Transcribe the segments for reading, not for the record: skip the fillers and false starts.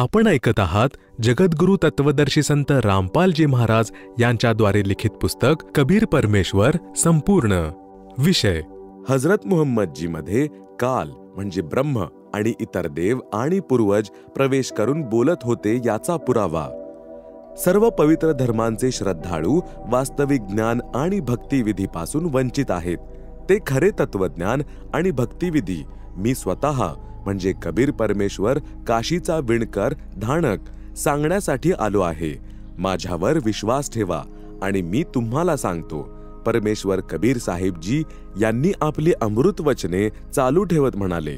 आपण ऐकत आहात जगद्गुरु तत्वदर्शी संत रामपालजी महाराज यांच्याद्वारे लिखित पुस्तक कबीर परमेश्वर संपूर्ण. विषय हजरत मुहम्मदजी मध्ये काल म्हणजे ब्रह्म आणि इतर देव आणि पूर्वज प्रवेश करून बोलत होते याचा पुरावा. सर्व पवित्र धर्मांचे श्रद्धाळू वास्तविक ज्ञान आणि भक्तिविधीपासून वंचित आहेत. ते खरे तत्वज्ञान आणि भक्तिविधी मी स्वतः म्हणजे कबीर परमेश्वर काशीचा विणकर धाणक सांगण्यासाठी आलो आहे. माझ्यावर विश्वास ठेवा आणि मी तुम्हाला सांगतो. परमेश्वर कबीर साहेबजी यांनी आपली अमृत वचने चालू ठेवत म्हणाले,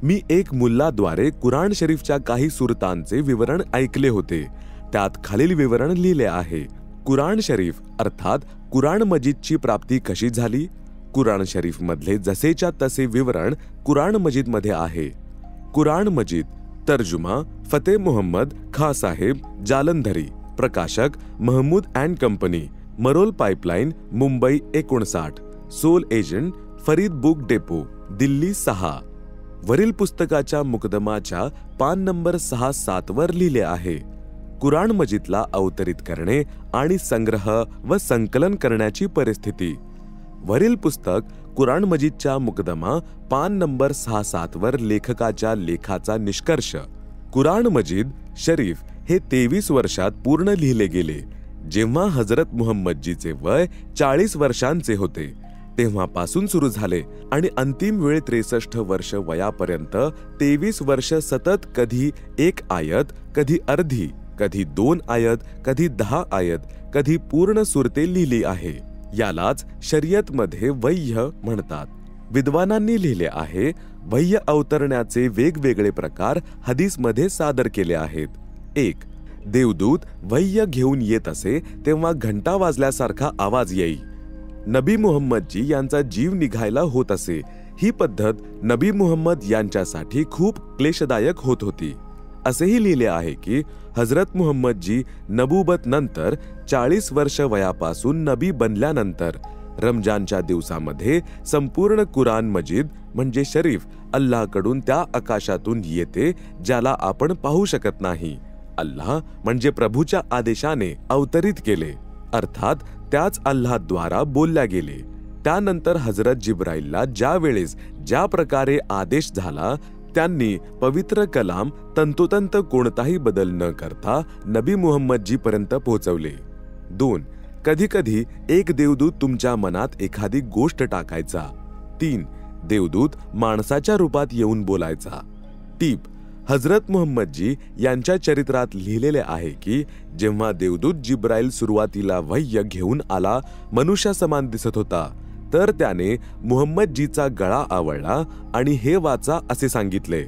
मी एक मुल्लाद्वारे कुराण शरीफच्या काही सुरतांचे विवरण ऐकले होते. त्यात खालील विवरण लिहिले आहे. कुराण शरीफ अर्थात कुराण मजीदची प्राप्ती कशी झाली? कुराण शरीफ मधले जसेच्या तसे विवरण कुराण मजीद मध्ये आहे. कुराण मजीद तर्जुमा फतेह मुहम्मद खां साहेब जालंधरी. प्रकाशक Mahmood and company, Marol pipeline, Mumbai 59. Sole agent Farid book depot, Delhi 6. वरील पुस्तकाच्या मुकदमाच्या पान नंबर 6-7 वर लिहिले आहे. कुराण मजीदला अवतरित करणे आणि संग्रह व संकलन करण्याची परिस्थिती. वरील पुस्तक कुराण मजीदच्या मुकदमा पान नंबर 6-7 वर लेखकाच्या लेखाचा निष्कर्ष. कुराण मजीद शरीफ हे 23 वर्षात पूर्ण लिहिले गेले. जेव्हा हजरत मुहम्मदजीचे वय 40 वर्षांचे होते तेव्हापासून सुरू झाले आणि अंतिम वेळ 63 वर्ष वयापर्यंत 23 वर्ष सतत कधी 1 आयत, कधी अर्धी, कधी 2 आयत, कधी 10 आयत, कधी पूर्ण सुरते लिहिली आहे. यालाच शरीयत मध्ये वह्य म्हणतात. विद्वानांनी लिहिले आहे. वह्य अवतरण्याचे वेगवेगळे प्रकार हदीस मध्ये सादर केले आहेत. 1. देवदूत वह्य घेऊन येत असे तेव्हा घंटा वाजल्यासारखा आवाज येई. नबी मुहम्मदजी यांचा जीव निघायला होत असे. ही पद्धत नबी मुहम्मद यांच्यासाठी खूप क्लेशदायक होत होती. असेही लिहिले आहे की हजरत मुहम्मदजी नबूबत नंतर 40 वर्ष वयापासून नबी बनल्यानंतर रमजानच्या दिवसामध्ये संपूर्ण कुराण मजीद म्हणजे शरीफ अल्लाहकडून त्या आकाशातून येते ज्याला आपण पाहू शकत नाही. अल्लाह म्हणजे प्रभूच्या आदेशाने अवतरित केले, अर्थात त्याच अल्लाहद्वारा बोलल्या गेले. त्यानंतर हजरत जिब्राईलला ज्या वेळेस ज्या प्रकारे आदेश झाला त्यांनी पवित्र कलाम तंतोतंत कोणताही बदल न करता नबी मुहम्मदजी पर्यंत पोहोचवले. 2. कधी कधी एक देवदूत तुमच्या मनात एखादी गोष्ट टाकायचा. 3. देवदूत माणसाच्या रूपात येऊन बोलायचा. टीप: हजरत मुहम्मदजी यांच्या चरित्रात लिहिलेले आहे की जेव्हा देवदूत जिब्राईल सुरुवातीला वह्य घेऊन आला मनुष्यासमान दिसत होता तर त्याने मुहम्मदजीचा गळा आवळला आणि हे वाचा असे सांगितले.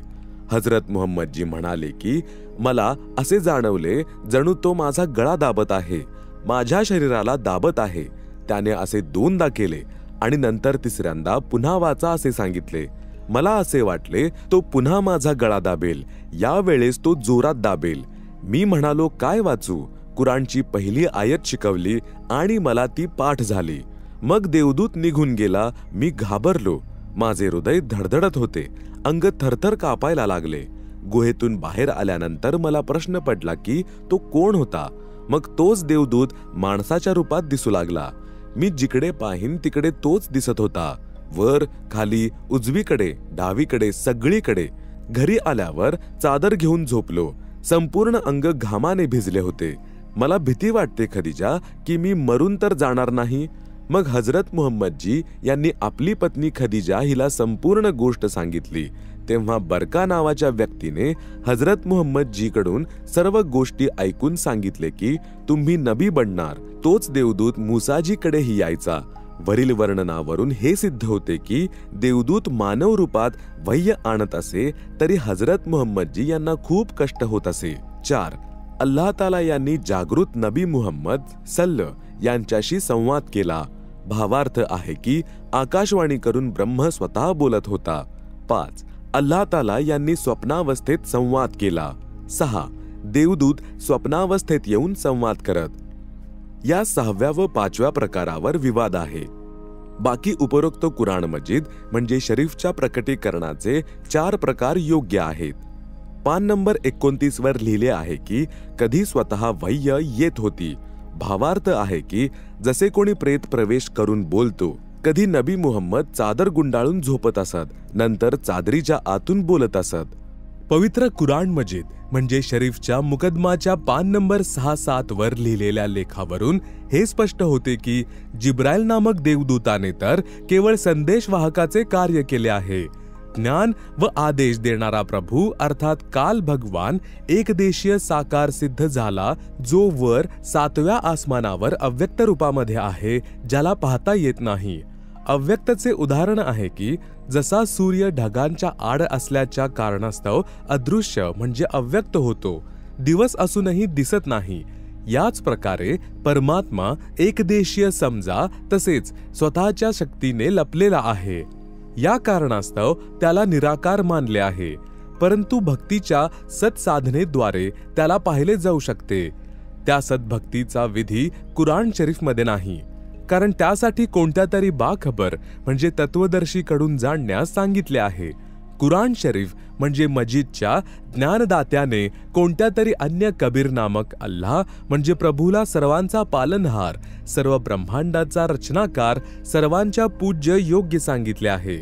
हजरत मुहम्मदजी म्हणाले की मला असे जाणवले जणू तो माझा गळा दाबत आहे, माझ्या शरीराला दाबत आहे. त्याने असे 2दा केले आणि नंतर 3ऱ्यांदा पुन्हा वाचा असे सांगितले. मला असे वाटले तो पुन्हा माझा गळा दाबेल. यावेळेस तो जोरात दाबेल. मी म्हणालो काय वाचू? कुराणची पहिली आयत शिकवली आणि मला ती पाठ झाली. मग देवदूत निघून गेला. मी घाबरलो. माझे हृदय धडधडत होते. अंग थरथर कापायला लागले. गुहेतून बाहेर आल्यानंतर मला प्रश्न पडला की तो कोण होता? मग तोच देवदूत माणसाच्या रूपात दिसू लागला. मी जिकडे पाहीन तिकडे तोच दिसत होता. वर खाली, उजवीकडे, डावीकडे, सगळीकडे. घरी आल्यावर चादर घेऊन झोपलो. संपूर्ण अंग घामाने भिजले होते. मला भीती वाटते खदीजा की मी मरून तर जाणार नाही. मग हजरत मुहम्मदजी यांनी आपली पत्नी खदीजा हिला संपूर्ण गोष्ट सांगितली. तेव्हा बरका नावाच्या व्यक्तीने हजरत मुहम्मदजीकडून सर्व गोष्टी ऐकून सांगितले की तुम्ही नबी बनणार. तोच देवदूत मुसाजीकडेही यायचा. वरील वर्णनावरून हे सिद्ध होते की देवदूत मानव रूपात वह्य आणत असे तरी हजरत मुहम्मदजी यांना खूप कष्ट होत असे. 4. अल्लाह ताला यांनी जागृत नबी मुहम्मद सल्ल यांच्याशी संवाद केला. भावार्थ आहे की आकाशवाणी करून ब्रह्म स्वतः बोलत होता. 5. अल्लाह ताला यांनी स्वप्नावस्थेत संवाद केला. 6. देवदूत स्वप्नावस्थेत येऊन संवाद करत. या 6व्या व 5व्या प्रकारावर विवाद आहे. बाकी उपरोक्त कुराण मजीद म्हणजे शरीफच्या प्रकटीकरणाचे 4 प्रकार योग्य आहेत. पान नंबर 29 वर लिहिले आहे की कधी स्वतः वह्य येत होती. भावार्थ आहे की जसे कोणी प्रेत प्रवेश करून बोलतो. कधी नबी मुहम्मद चादर गुंडाळून झोपत असत, नंतर चादरीच्या आतून बोलत असत. पवित्र कुराण मजीद म्हणजे शरीफच्या मुकदमाच्या पान नंबर 6-7 वर लिहिलेल्या लेखावरून हे स्पष्ट होते की जिब्राईल नामक देवदूताने तर केवळ संदेशवाहकाचे कार्य केले आहे. ज्ञान व आदेश देणारा प्रभू अर्थात काल भगवान एकदेशीय साकार सिद्ध झाला, जो वर 7व्या आसमानावर अव्यक्त रूपामध्ये आहे, ज्याला पाहता येत नाही. अव्यक्तचे उदाहरण आहे की जसा सूर्य ढगांच्या आड असल्याच्या कारणास्तव अदृश्य म्हणजे अव्यक्त होतो, दिवस असूनही दिसत नाही, याच प्रकारे परमात्मा एकदेशीय समजा तसेच स्वतःच्या शक्तीने लपलेला आहे. या कारणास्तव त्याला निराकार मानले आहे, परंतु भक्तीच्या सत्साधनेद्वारे त्याला पाहिले जाऊ शकते. त्या सद्भक्तीचा विधी कुराण शरीफमध्ये नाही, कारण त्यासाठी कोणत्या तरी बाखबर म्हणजे तत्वदर्शीकडून जाणण्यास सांगितले आहे. कुराण शरीफ म्हणजे मजीदच्या ज्ञानदात्याने कोणत्या तरी अन्य कबीर नामक अल्लाह म्हणजे प्रभूला सर्वांचा पालनहार, सर्व ब्रह्मांडाचा रचनाकार, सर्वांच्या पूज्य योग्य सांगितले आहे.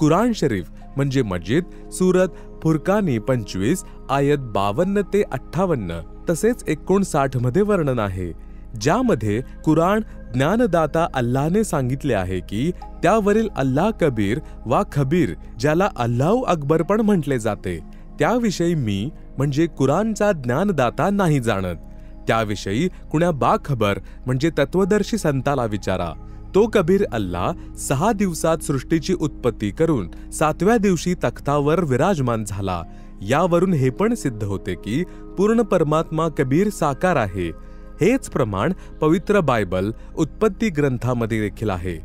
कुराण शरीफ म्हणजे मजीद सूरत फुरकानी 25 आयत 52 ते 58 तसेच 59 मध्ये वर्णन आहे, ज्यामध्ये कुराण ज्ञानदाता अल्लाहने सांगितले आहे की त्यावरील अल्लाह कबीर वा खबीर, ज्याला अल्लाहु अकबर पण म्हटले जाते, त्याविषयी मी म्हणजे कुराणचा ज्ञानदाता नाही जाणत. त्याविषयी कुण्या बाखबर म्हणजे तत्वदर्शी संताला विचारा. तो कबीर अल्लाह 6 दिवसात सृष्टीची उत्पत्ती करून 7व्या दिवशी तख्तावर विराजमान झाला. यावरून हे पण सिद्ध होते की पूर्ण परमात्मा कबीर साकार आहे. हेच प्रमाण पवित्र बायबल उत्पत्ती ग्रंथामध्ये देखील आहे.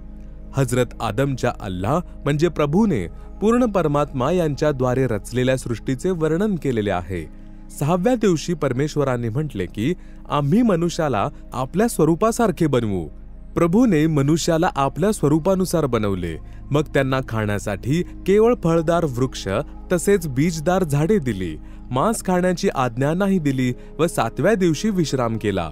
हजरत आदमच्या अल्लाह म्हणजे प्रभूने पूर्ण परमात्मा यांच्याद्वारे रचलेल्या सृष्टीचे वर्णन केलेले आहे. 6व्या दिवशी परमेश्वराने म्हटले की आम्ही मनुष्याला आपल्या स्वरूपासारखे बनवू. प्रभूने मनुष्याला आपल्या स्वरूपानुसार बनवले, मग त्यांना खाण्यासाठी केवळ फळदार वृक्ष तसेच बीजदार झाडे दिली. मांस खाण्याची आज्ञा नाही दिली व 7व्या दिवशी विश्राम केला.